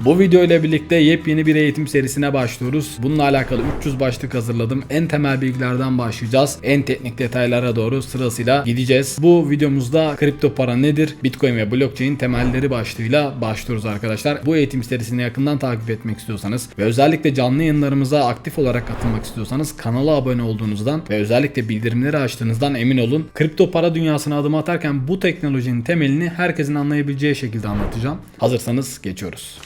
Bu video ile birlikte yepyeni bir eğitim serisine başlıyoruz. Bununla alakalı 300 başlık hazırladım. En temel bilgilerden başlayacağız. En teknik detaylara doğru sırasıyla gideceğiz. Bu videomuzda kripto para nedir? Bitcoin ve blockchain temelleri başlığıyla başlıyoruz arkadaşlar. Bu eğitim serisini yakından takip etmek istiyorsanız ve özellikle canlı yayınlarımıza aktif olarak katılmak istiyorsanız kanala abone olduğunuzdan ve özellikle bildirimleri açtığınızdan emin olun. Kripto para dünyasına adım atarken bu teknolojinin temelini herkesin anlayabileceği şekilde anlatacağım. Hazırsanız geçiyoruz.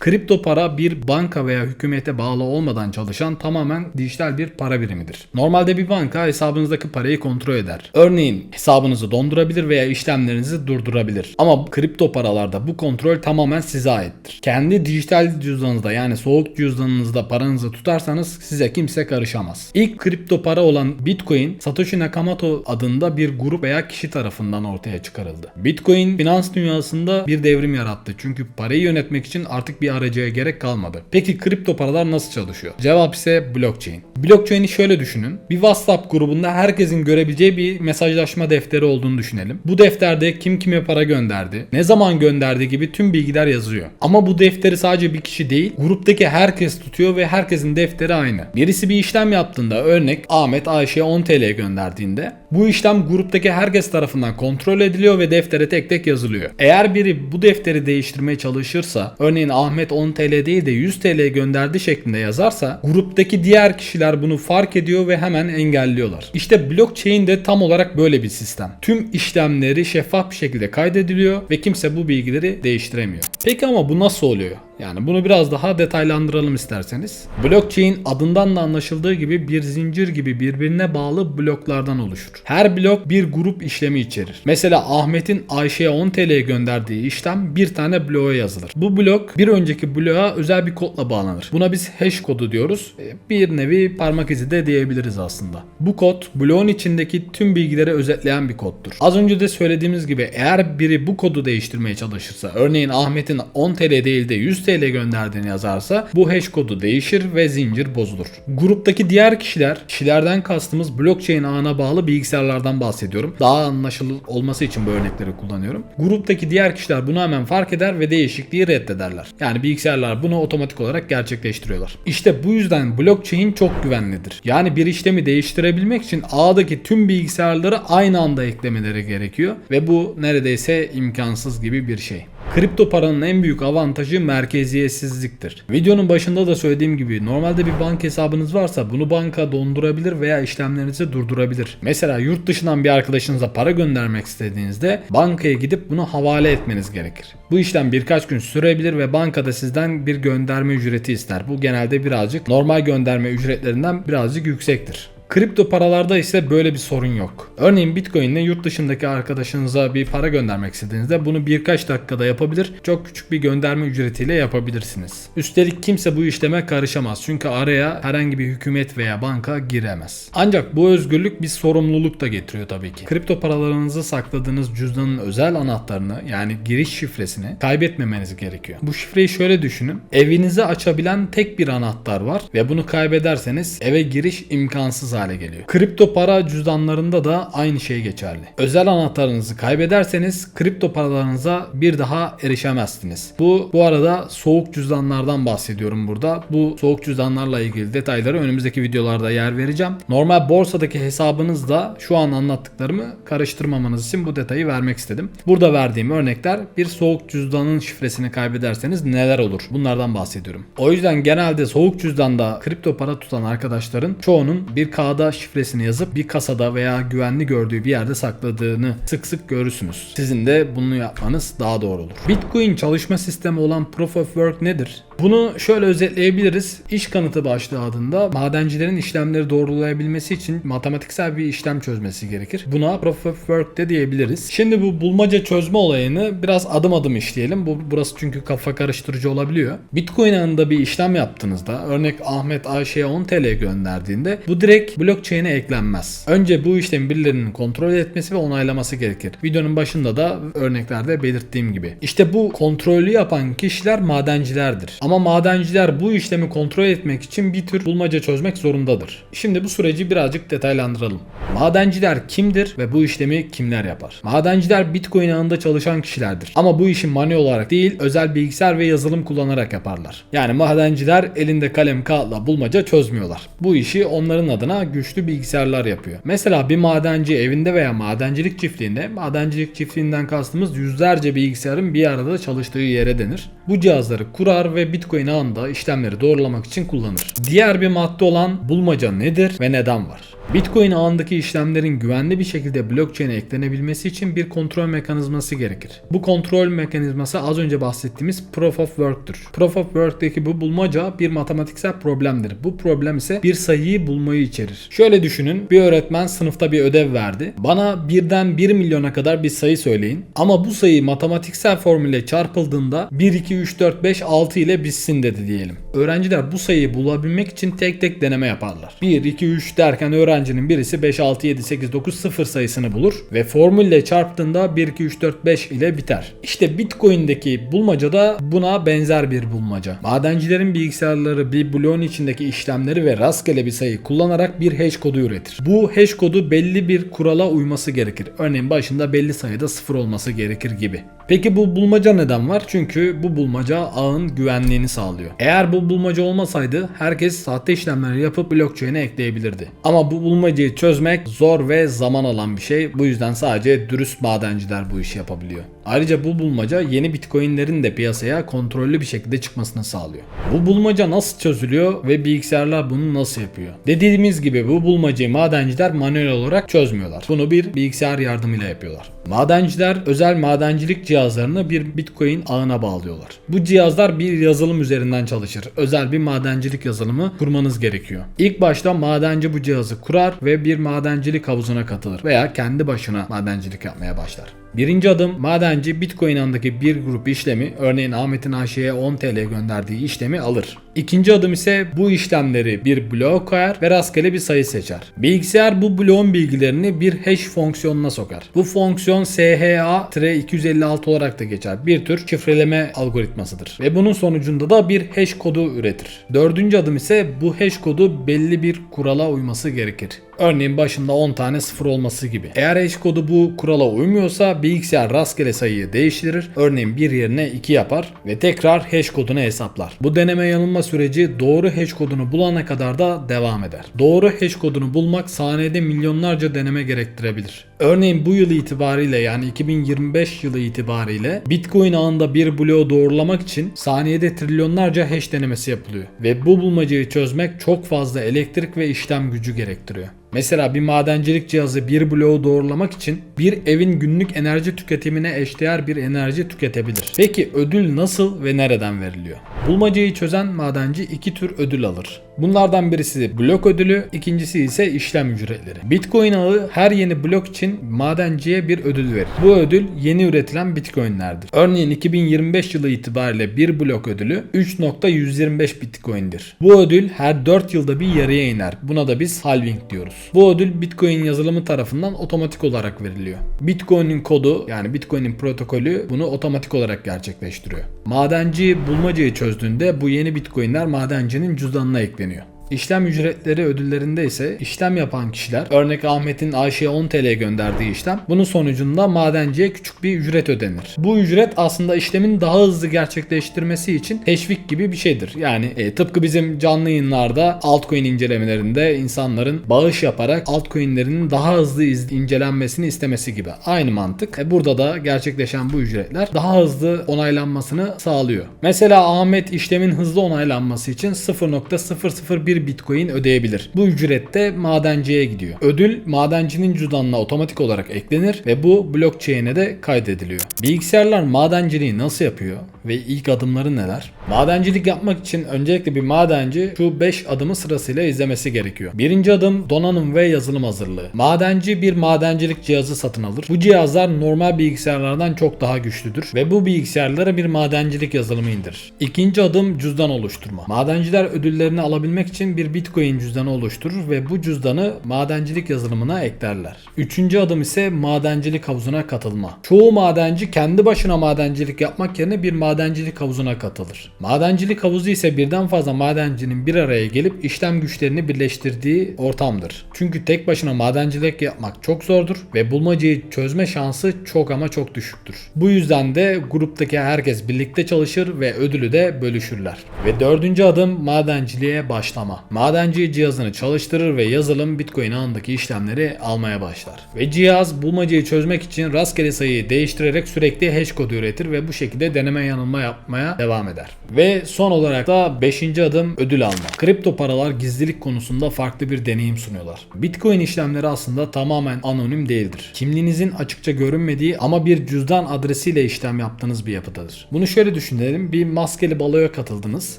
Kripto para bir banka veya hükümete bağlı olmadan çalışan tamamen dijital bir para birimidir. Normalde bir banka hesabınızdaki parayı kontrol eder. Örneğin hesabınızı dondurabilir veya işlemlerinizi durdurabilir. Ama kripto paralarda bu kontrol tamamen size aittir. Kendi dijital cüzdanınızda yani soğuk cüzdanınızda paranızı tutarsanız size kimse karışamaz. İlk kripto para olan Bitcoin, Satoshi Nakamoto adında bir grup veya kişi tarafından ortaya çıkarıldı. Bitcoin finans dünyasında bir devrim yarattı. Çünkü parayı yönetmek için artık bir aracıya gerek kalmadı. Peki kripto paralar nasıl çalışıyor? Cevap ise blockchain. Blockchain'i şöyle düşünün. Bir WhatsApp grubunda herkesin görebileceği bir mesajlaşma defteri olduğunu düşünelim. Bu defterde kim kime para gönderdi, ne zaman gönderdi gibi tüm bilgiler yazıyor. Ama bu defteri sadece bir kişi değil, gruptaki herkes tutuyor ve herkesin defteri aynı. Birisi bir işlem yaptığında, örnek Ahmet Ayşe'ye 10 TL gönderdiğinde bu işlem gruptaki herkes tarafından kontrol ediliyor ve deftere tek tek yazılıyor. Eğer biri bu defteri değiştirmeye çalışırsa, örneğin Ahmet 10 TL değil de 100 TL gönderdi şeklinde yazarsa, gruptaki diğer kişiler bunu fark ediyor ve hemen engelliyorlar. İşte blockchain de tam olarak böyle bir sistem. Tüm işlemleri şeffaf bir şekilde kaydediliyor ve kimse bu bilgileri değiştiremiyor. Peki ama bu nasıl oluyor? Yani bunu biraz daha detaylandıralım isterseniz. Blockchain adından da anlaşıldığı gibi bir zincir gibi birbirine bağlı bloklardan oluşur. Her blok bir grup işlemi içerir. Mesela Ahmet'in Ayşe'ye 10 TL gönderdiği işlem bir tane bloğa yazılır. Bu blok bir önceki bloğa özel bir kodla bağlanır. Buna biz hash kodu diyoruz. Bir nevi parmak izi de diyebiliriz aslında. Bu kod bloğun içindeki tüm bilgileri özetleyen bir koddur. Az önce de söylediğimiz gibi eğer biri bu kodu değiştirmeye çalışırsa, örneğin Ahmet'in 10 TL değil de 100 TL gönderdiğini yazarsa bu hash kodu değişir ve zincir bozulur. Gruptaki diğer kişilerden kastımız blockchain ağına bağlı bilgisayarlardan bahsediyorum. Daha anlaşılır olması için bu örnekleri kullanıyorum. Gruptaki diğer kişiler bunu hemen fark eder ve değişikliği reddederler. Yani bilgisayarlar bunu otomatik olarak gerçekleştiriyorlar. İşte bu yüzden blockchain çok güvenlidir. Yani bir işlemi değiştirebilmek için ağdaki tüm bilgisayarları aynı anda eklemeleri gerekiyor ve bu neredeyse imkansız gibi bir şey. Kripto paranın en büyük avantajı merkeziyetsizliktir. Videonun başında da söylediğim gibi normalde bir banka hesabınız varsa bunu banka dondurabilir veya işlemlerinizi durdurabilir. Mesela yurt dışından bir arkadaşınıza para göndermek istediğinizde bankaya gidip bunu havale etmeniz gerekir. Bu işlem birkaç gün sürebilir ve bankada sizden bir gönderme ücreti ister. Bu genelde birazcık normal gönderme ücretlerinden birazcık yüksektir. Kripto paralarda ise böyle bir sorun yok. Örneğin Bitcoin ile yurt dışındaki arkadaşınıza bir para göndermek istediğinizde bunu birkaç dakikada yapabilir. Çok küçük bir gönderme ücretiyle yapabilirsiniz. Üstelik kimse bu işleme karışamaz. Çünkü araya herhangi bir hükümet veya banka giremez. Ancak bu özgürlük bir sorumluluk da getiriyor tabii ki. Kripto paralarınızı sakladığınız cüzdanın özel anahtarını yani giriş şifresini kaybetmemeniz gerekiyor. Bu şifreyi şöyle düşünün. Evinizi açabilen tek bir anahtar var ve bunu kaybederseniz eve giriş imkansız hale geliyor. Kripto para cüzdanlarında da aynı şey geçerli. Özel anahtarınızı kaybederseniz kripto paralarınıza bir daha erişemezsiniz. Bu arada soğuk cüzdanlardan bahsediyorum burada. Bu soğuk cüzdanlarla ilgili detayları önümüzdeki videolarda yer vereceğim. Normal borsadaki hesabınızda şu an anlattıklarımı karıştırmamanız için bu detayı vermek istedim. Burada verdiğim örnekler bir soğuk cüzdanın şifresini kaybederseniz neler olur? Bunlardan bahsediyorum. O yüzden genelde soğuk cüzdanda kripto para tutan arkadaşların çoğunun bir kağıda şifresini yazıp bir kasada veya güvenli gördüğü bir yerde sakladığını sık sık görürsünüz. Sizin de bunu yapmanız daha doğru olur. Bitcoin çalışma sistemi olan Proof of Work nedir? Bunu şöyle özetleyebiliriz. İş kanıtı başlığı adında madencilerin işlemleri doğrulayabilmesi için matematiksel bir işlem çözmesi gerekir. Buna Proof of Work de diyebiliriz. Şimdi bu bulmaca çözme olayını biraz adım adım işleyelim. Burası çünkü kafa karıştırıcı olabiliyor. Bitcoin ağında bir işlem yaptığınızda, örnek Ahmet Ayşe'ye 10 TL gönderdiğinde bu direkt blockchain'e eklenmez. Önce bu işlemi birilerinin kontrol etmesi ve onaylaması gerekir. Videonun başında da örneklerde belirttiğim gibi. İşte bu kontrolü yapan kişiler madencilerdir. Ama madenciler bu işlemi kontrol etmek için bir tür bulmaca çözmek zorundadır. Şimdi bu süreci birazcık detaylandıralım. Madenciler kimdir ve bu işlemi kimler yapar? Madenciler Bitcoin ağında çalışan kişilerdir. Ama bu işi manuel olarak değil, özel bilgisayar ve yazılım kullanarak yaparlar. Yani madenciler elinde kalem kağıtla bulmaca çözmüyorlar. Bu işi onların adına güçlü bilgisayarlar yapıyor. Mesela bir madenci evinde veya madencilik çiftliğinde, madencilik çiftliğinden kastımız yüzlerce bilgisayarın bir arada çalıştığı yere denir. Bu cihazları kurar ve Bitcoin ağında işlemleri doğrulamak için kullanır. Diğer bir madde olan bulmaca nedir ve neden var? Bitcoin ağındaki işlemlerin güvenli bir şekilde blockchain'e eklenebilmesi için bir kontrol mekanizması gerekir. Bu kontrol mekanizması az önce bahsettiğimiz Proof of Work'tür. Proof of Work'teki bu bulmaca bir matematiksel problemdir. Bu problem ise bir sayıyı bulmayı içerir. Şöyle düşünün, bir öğretmen sınıfta bir ödev verdi. Bana birden 1 milyona kadar bir sayı söyleyin. Ama bu sayı matematiksel formülle çarpıldığında 1, 2, 3, 4, 5, 6 ile bitsin dedi diyelim. Öğrenciler bu sayıyı bulabilmek için tek tek deneme yaparlar. 1, 2, 3 derken öğrencinin birisi 5, 6, 7, 8, 9, 0 sayısını bulur ve formülle çarptığında 1, 2, 3, 4, 5 ile biter. İşte Bitcoin'deki bulmaca da buna benzer bir bulmaca. Madencilerin bilgisayarları bir bloğun içindeki işlemleri ve rastgele bir sayı kullanarak bir hash kodu üretir. Bu hash kodu belli bir kurala uyması gerekir. Örneğin başında belli sayıda 0 olması gerekir gibi. Peki bu bulmaca neden var? Çünkü bu bulmaca ağın güvenliğini sağlıyor. Eğer bu bulmaca olmasaydı herkes sahte işlemleri yapıp blockchain'e ekleyebilirdi. Ama bu bulmacayı çözmek zor ve zaman alan bir şey. Bu yüzden sadece dürüst madenciler bu işi yapabiliyor. Ayrıca bu bulmaca yeni Bitcoin'lerin de piyasaya kontrollü bir şekilde çıkmasını sağlıyor. Bu bulmaca nasıl çözülüyor ve bilgisayarlar bunu nasıl yapıyor? Dediğimiz gibi bu bulmacayı madenciler manuel olarak çözmüyorlar. Bunu bir bilgisayar yardımıyla yapıyorlar. Madenciler özel madencilik cihazlarını bir Bitcoin ağına bağlıyorlar. Bu cihazlar bir yazılım üzerinden çalışır. Özel bir madencilik yazılımı kurmanız gerekiyor. İlk başta madenci bu cihazı kurar ve bir madencilik havuzuna katılır veya kendi başına madencilik yapmaya başlar. Birinci adım, madenci Bitcoin ağındaki bir grup işlemi, örneğin Ahmet'in Ayşe'ye 10 TL gönderdiği işlemi alır. İkinci adım ise bu işlemleri bir bloğa koyar ve rastgele bir sayı seçer. Bilgisayar bu bloğun bilgilerini bir hash fonksiyonuna sokar. Bu fonksiyon SHA-256 olarak da geçer. Bir tür şifreleme algoritmasıdır. Ve bunun sonucunda da bir hash kodu üretir. Dördüncü adım ise bu hash kodu belli bir kurala uyması gerekir. Örneğin başında 10 tane 0 olması gibi. Eğer hash kodu bu kurala uymuyorsa bilgisayar rastgele sayıyı değiştirir. Örneğin 1 yerine 2 yapar ve tekrar hash kodunu hesaplar. Bu deneme yanılma süreci doğru hash kodunu bulana kadar da devam eder. Doğru hash kodunu bulmak saniyede milyonlarca deneme gerektirebilir. Örneğin bu yıl itibariyle, yani 2025 yılı itibariyle Bitcoin ağında bir bloğu doğrulamak için saniyede trilyonlarca hash denemesi yapılıyor. Ve bu bulmacayı çözmek çok fazla elektrik ve işlem gücü gerektiriyor. Mesela bir madencilik cihazı bir bloğu doğrulamak için bir evin günlük enerji tüketimine eşdeğer bir enerji tüketebilir. Peki ödül nasıl ve nereden veriliyor? Bulmacayı çözen madenci iki tür ödül alır. Bunlardan birisi blok ödülü, ikincisi ise işlem ücretleri. Bitcoin ağı her yeni blok için madenciye bir ödül verir. Bu ödül yeni üretilen Bitcoin'lerdir. Örneğin 2025 yılı itibariyle bir blok ödülü 3.125 Bitcoin'dir. Bu ödül her 4 yılda bir yarıya iner. Buna da biz halving diyoruz. Bu ödül Bitcoin yazılımı tarafından otomatik olarak veriliyor. Bitcoin'in kodu, yani Bitcoin'in protokolü bunu otomatik olarak gerçekleştiriyor. Madenci bulmacayı çözdüğünde bu yeni Bitcoin'ler madencinin cüzdanına ekleniyor. İşlem ücretleri ödüllerinde ise işlem yapan kişiler, örnek Ahmet'in Ayşe'ye 10 TL gönderdiği işlem, bunun sonucunda madenciye küçük bir ücret ödenir. Bu ücret aslında işlemin daha hızlı gerçekleştirmesi için teşvik gibi bir şeydir. Yani tıpkı bizim canlı yayınlarda altcoin incelemelerinde insanların bağış yaparak altcoin'lerinin daha hızlı incelenmesini istemesi gibi. Aynı mantık. Burada da gerçekleşen bu ücretler daha hızlı onaylanmasını sağlıyor. Mesela Ahmet işlemin hızlı onaylanması için 0.001 Bitcoin ödeyebilir. Bu ücret de madenciye gidiyor. Ödül madencinin cüzdanına otomatik olarak eklenir ve bu blockchain'e de kaydediliyor. Bilgisayarlar madenciliği nasıl yapıyor ve ilk adımları neler? Madencilik yapmak için öncelikle bir madenci şu 5 adımı sırasıyla izlemesi gerekiyor. Birinci adım donanım ve yazılım hazırlığı. Madenci bir madencilik cihazı satın alır. Bu cihazlar normal bilgisayarlardan çok daha güçlüdür ve bu bilgisayarlara bir madencilik yazılımı indirir. İkinci adım cüzdan oluşturma. Madenciler ödüllerini alabilmek için bir Bitcoin cüzdanı oluşturur ve bu cüzdanı madencilik yazılımına eklerler. Üçüncü adım ise madencilik havuzuna katılma. Çoğu madenci kendi başına madencilik yapmak yerine bir madencilik havuzuna katılır. Madencilik havuzu ise birden fazla madencinin bir araya gelip işlem güçlerini birleştirdiği ortamdır. Çünkü tek başına madencilik yapmak çok zordur ve bulmacayı çözme şansı çok ama çok düşüktür. Bu yüzden de gruptaki herkes birlikte çalışır ve ödülü de bölüşürler. Ve dördüncü adım madenciliğe başlama. Madenci cihazını çalıştırır ve yazılım Bitcoin ağındaki işlemleri almaya başlar. Ve cihaz bulmacayı çözmek için rastgele sayıyı değiştirerek sürekli hash kodu üretir ve bu şekilde deneme yanılma yapmaya devam eder. Ve son olarak da 5. adım ödül alma. Kripto paralar gizlilik konusunda farklı bir deneyim sunuyorlar. Bitcoin işlemleri aslında tamamen anonim değildir. Kimliğinizin açıkça görünmediği ama bir cüzdan adresiyle işlem yaptığınız bir yapıdadır. Bunu şöyle düşünelim. Bir maskeli baloya katıldınız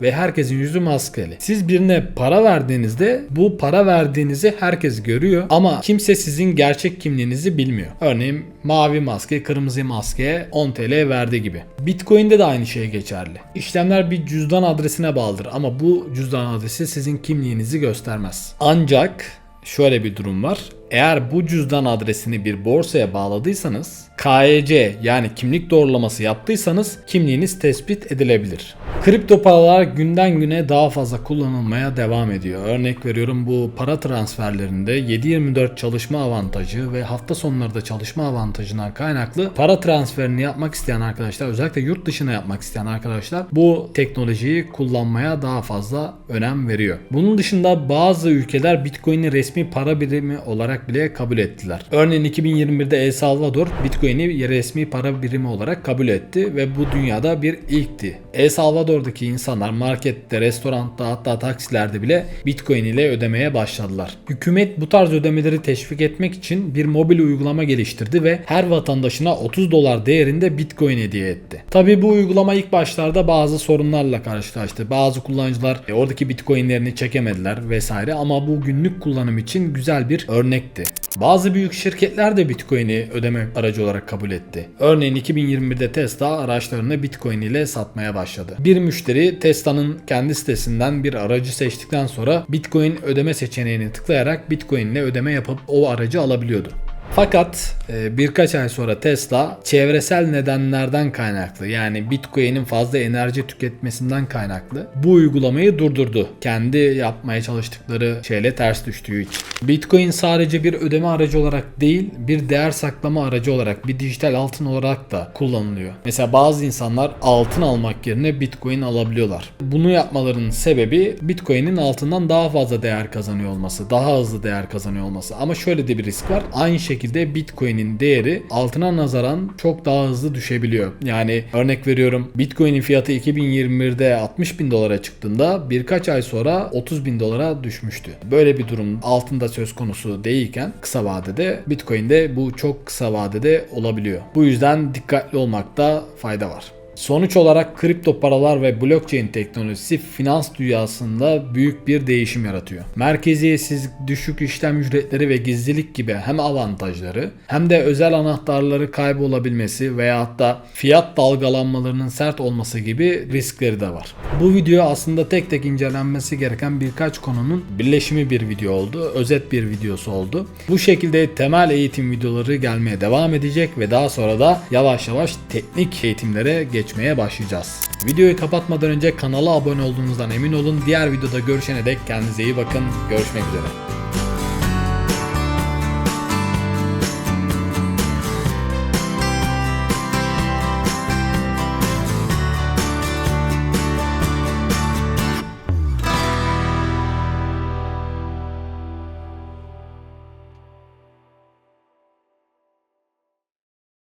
ve herkesin yüzü maskeli. Siz birine para verdiğinizde bu para verdiğinizi herkes görüyor ama kimse sizin gerçek kimliğinizi bilmiyor. Örneğin mavi maske kırmızı maskeye 10 TL verdi gibi. Bitcoin'de de aynı şey geçerli. İşlemler bir cüzdan adresine bağlıdır ama bu cüzdan adresi sizin kimliğinizi göstermez. Ancak şöyle bir durum var. Eğer bu cüzdan adresini bir borsaya bağladıysanız, KYC yani kimlik doğrulaması yaptıysanız kimliğiniz tespit edilebilir. Kripto paralar günden güne daha fazla kullanılmaya devam ediyor. Örnek veriyorum, bu para transferlerinde 7/24 çalışma avantajı ve hafta sonları da çalışma avantajından kaynaklı para transferini yapmak isteyen arkadaşlar, özellikle yurt dışına yapmak isteyen arkadaşlar bu teknolojiyi kullanmaya daha fazla önem veriyor. Bunun dışında bazı ülkeler Bitcoin'i resmi para birimi olarak bile kabul ettiler. Örneğin 2021'de El Salvador Bitcoin'i resmi para birimi olarak kabul etti ve bu dünyada bir ilkti. El Salvador'daki insanlar markette, restoranda, hatta taksilerde bile Bitcoin ile ödemeye başladılar. Hükümet bu tarz ödemeleri teşvik etmek için bir mobil uygulama geliştirdi ve her vatandaşına $30 değerinde Bitcoin hediye etti. Tabii bu uygulama ilk başlarda bazı sorunlarla karşılaştı. Bazı kullanıcılar oradaki Bitcoin'lerini çekemediler vesaire ama bu günlük kullanım için güzel bir örnekti. Bazı büyük şirketler de Bitcoin'i ödeme aracı olarak kabul etti. Örneğin 2021'de Tesla araçlarını Bitcoin ile satmaya başladı. Bir müşteri Tesla'nın kendi sitesinden bir aracı seçtikten sonra Bitcoin ödeme seçeneğini tıklayarak Bitcoin ile ödeme yapıp o aracı alabiliyordu. Fakat birkaç ay sonra Tesla çevresel nedenlerden kaynaklı, yani Bitcoin'in fazla enerji tüketmesinden kaynaklı bu uygulamayı durdurdu. Kendi yapmaya çalıştıkları şeyle ters düştüğü için. Bitcoin sadece bir ödeme aracı olarak değil, bir değer saklama aracı olarak, bir dijital altın olarak da kullanılıyor. Mesela bazı insanlar altın almak yerine Bitcoin alabiliyorlar. Bunu yapmalarının sebebi Bitcoin'in altından daha fazla değer kazanıyor olması, daha hızlı değer kazanıyor olması. Ama şöyle de bir risk var. Aynı şekilde Bitcoin'in değeri altına nazaran çok daha hızlı düşebiliyor. Yani örnek veriyorum, Bitcoin'in fiyatı 2021'de $60.000 çıktığında birkaç ay sonra $30.000 düşmüştü. Böyle bir durum altında söz konusu değilken kısa vadede Bitcoin'de bu çok kısa vadede olabiliyor. Bu yüzden dikkatli olmakta fayda var. Sonuç olarak kripto paralar ve blockchain teknolojisi finans dünyasında büyük bir değişim yaratıyor. Merkeziyetsiz, düşük işlem ücretleri ve gizlilik gibi hem avantajları hem de özel anahtarları kaybolabilmesi veya hatta fiyat dalgalanmalarının sert olması gibi riskleri de var. Bu video aslında tek tek incelenmesi gereken birkaç konunun birleşimi bir video oldu. Özet bir videosu oldu. Bu şekilde temel eğitim videoları gelmeye devam edecek ve daha sonra da yavaş yavaş teknik eğitimlere geçmeye başlayacağız. Videoyu kapatmadan önce kanala abone olduğunuzdan emin olun. Diğer videoda görüşene dek kendinize iyi bakın. Görüşmek üzere.